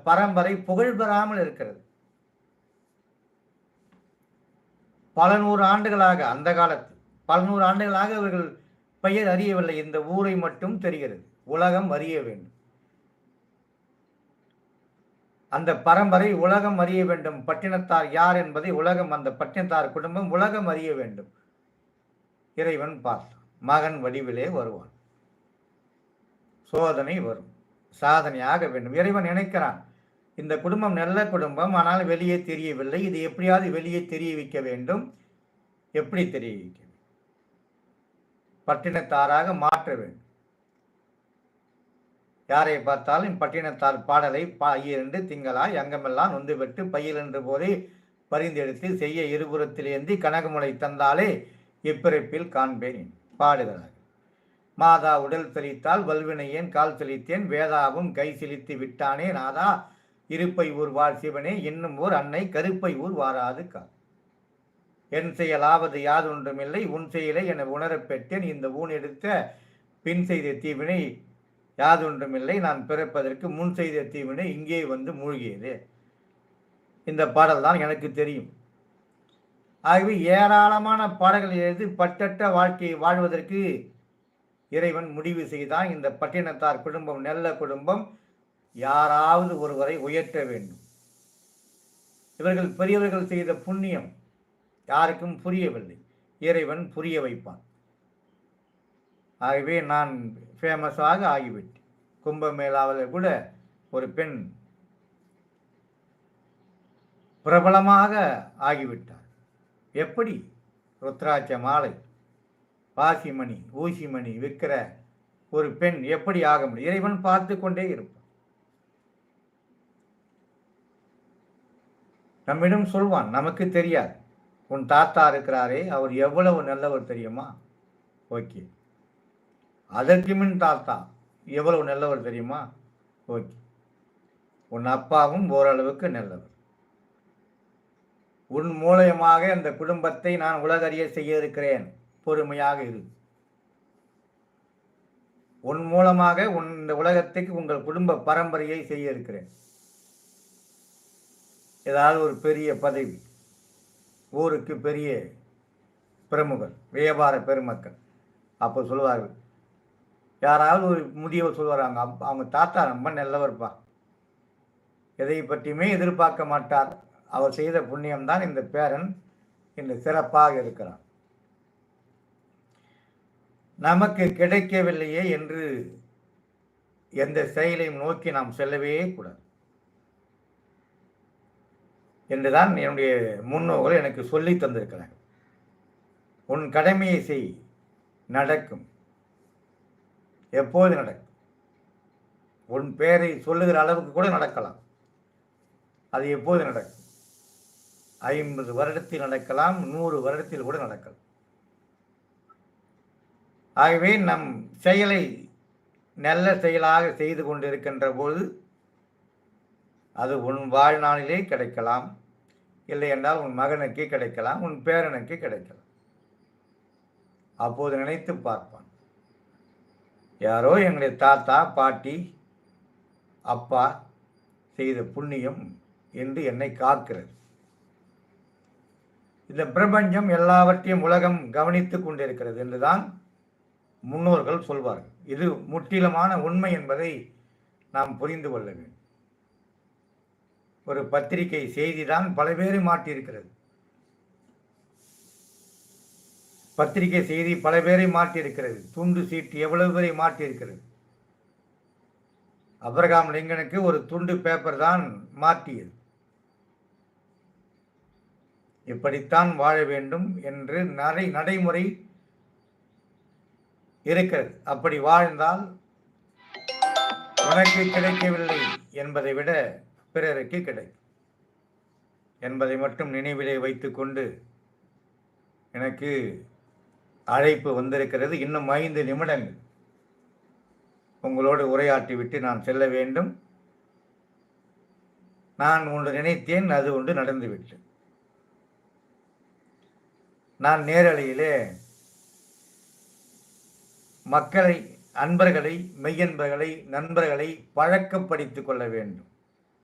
பரம்பரை புகழ் பெறாமல் இருக்கிறது. பல நூறு ஆண்டுகளாக, அந்த காலத்தில் பல நூறு ஆண்டுகளாக இவர்கள் பெயர் அறியவில்லை. இந்த ஊரை மட்டும் தெரிகிறது. உலகம் அறிய வேண்டும். அந்த பரம்பரை உலகம் அறிய வேண்டும். பட்டினத்தார் யார் என்பதை உலகம், அந்த பட்டினத்தார் குடும்பம் உலகம் அறிய வேண்டும். இறைவன் பார்த்தான். மகன் வடிவிலே வருவான். சோதனை வரும். சாதனையாக வேண்டும். இறைவன் நினைக்கிறான், இந்த குடும்பம் நல்ல குடும்பம், ஆனால் வெளியே தெரியவில்லை. இது எப்படியாவது வெளியே தெரிய வைக்க வேண்டும். எப்படி தெரிய வைக்க? பட்டினத்தாராக மாற்ற வேண்டும். யாரை பார்த்தாலும் பட்டினத்தார் பாடலை பையிரண்டு திங்களாய் அங்கமெல்லாம் நொந்து பெற்று பையிலென்று போதே பரிந்தெடுத்து செய்ய இருபுறத்தில் ஏந்தி கனகமுலை தந்தாலே இப்பிறப்பில் காண்பேன் பாடுகிறார். மாதா உடல் தெளித்தால் வல்வினையேன் கால் தெளித்தேன் வேதாவும் கை செலுத்தி விட்டானே நாதா இருப்பை ஊர் வாழ் சிவனே இன்னும் ஓர் அன்னை கருப்பை ஊர் வாராது கால். என் செயலாவது யாதொன்றுமில்லை உன் செயலை என உணரப் பெற்றேன். இந்த ஊன் எடுத்த பின் செய்த தீவினை யாதொன்றுமில்லை நான் பிறப்பதற்கு முன் செய்த தீவினை இங்கே வந்து மூழ்கியது. இந்த பாடல் தான் எனக்கு தெரியும். ஆகவே ஏராளமான பாடல்கள் எழுதி பட்டற்ற வாழ்க்கையை வாழ்வதற்கு இறைவன் முடிவு செய்தான். இந்த பட்டினத்தார் குடும்பம் நல்ல குடும்பம், யாராவது ஒருவரை உயர்த்த வேண்டும். இவர்கள் பெரியவர்கள் செய்த புண்ணியம் யாருக்கும் புரியவில்லை. இறைவன் புரிய வைப்பான். ஆகவே நான் ஃபேமஸாக ஆகிவிட்டேன். கும்பமேளாவில் கூட ஒரு பெண் பிரபலமாக ஆகிவிட்டார். எப்படி? ருத்ராட்ச மாலை, பாசிமணி, ஊசிமணி விற்கிற ஒரு பெண் எப்படி ஆக முடியும்? இறைவன் பார்த்து கொண்டே இருப்பான். நம்மிடம் சொல்வான், நமக்கு தெரியாது. உன் தாத்தா இருக்கிறாரே, அவர் எவ்வளவு நல்லவர் தெரியுமா? ஓகே. அதற்கு முன் தாத்தா எவ்வளவு நல்லவர் தெரியுமா? ஓகே. உன் அப்பாவும் ஓரளவுக்கு நல்லவர். உன் மூலயமாக அந்த குடும்பத்தை நான் உலகறிய செய்ய இருக்கிறேன். பொறுமையாக இரு. உன் மூலமாக இந்த உலகத்துக்கு உங்கள் குடும்ப பரம்பரையை செய்ய இருக்கிறேன். ஏதாவது ஒரு பெரிய பதவி, ஊருக்கு பெரிய பிரமுகர், வியாபார பெருமக்கள். அப்போ சொல்லுவார்கள், யாராவது ஒரு முதியவர் சொல்லுவாங்க, அவங்க தாத்தா ரொம்ப நல்லவர்ப்பா, எதை பற்றியுமே எதிர்பார்க்க மாட்டார், அவர் செய்த புண்ணியம்தான் இந்த பேரன் இந்த சிறப்பாக இருக்கிறான். நமக்கு கிடைக்கவில்லையே என்று எந்த செயலையும் நோக்கி நாம் செல்லவே கூடாது என்றுதான் என்னுடைய முன்னோர்கள் எனக்கு சொல்லி தந்திருக்கிறார்கள். உன் கடமையை செய், நடக்கும். எப்போது நடக்கும்? உன் பெயரை சொல்லுகிற அளவுக்கு கூட நடக்கலாம். அது எப்போது நடக்கும்? 50 வருடத்தில் நடக்கலாம், 100 வருடத்தில் கூட நடக்கலாம். ஆகவே நம் செயலை நல்ல செயலாக செய்து கொண்டிருக்கின்ற போது அது உன் வாழ்நாளிலே கிடைக்கலாம். இல்லை என்றால் உன் மகனுக்கு கிடைக்கலாம், உன் பேரனுக்கு கிடைக்கலாம். அப்போது நினைத்து பார்ப்பான், யாரோ எங்களுடைய தாத்தா பாட்டி அப்பா செய்த புண்ணியம் என்று என்னை காக்கிறது. இந்த பிரபஞ்சம் எல்லாவற்றையும் உலகம் கவனித்து கொண்டிருக்கிறது என்றுதான் முன்னோர்கள் சொல்வார்கள். இது முற்றிலுமான உண்மை என்பதை நாம் புரிந்து கொள்ள வேண்டும். ஒரு பத்திரிகை செய்தி தான் பல பேரை மாற்றியிருக்கிறது. பத்திரிகை செய்தி பல பேரை மாற்றியிருக்கிறது. துண்டு சீட்டு எவ்வளவு பேரை மாற்றியிருக்கிறது. அப்ரஹாம் லிங்கனுக்கு ஒரு துண்டு பேப்பர் தான் மாற்றியது. இப்படித்தான் வாழ வேண்டும் என்று நடைமுறை இருக்கிறது. அப்படி வாழ்ந்தால் உனக்கு கிடைக்கவில்லை என்பதை விட பிறருக்கு கிடைக்கும் என்பதை மட்டும் நினைவிலே வைத்துக்கொண்டு, எனக்கு அழைப்பு வந்திருக்கிறது. இன்னும் 5 நிமிடங்கள் உங்களோடு உரையாற்றிவிட்டு நான் செல்ல வேண்டும். நான் ஒன்று நினைத்தேன், அது ஒன்று நடந்துவிட்டது. நான் நேரலையிலே மக்களை, அன்பர்களை, மெய்யன்பர்களை, நண்பர்களை பழக்கப்படுத்திக் கொள்ள வேண்டும்.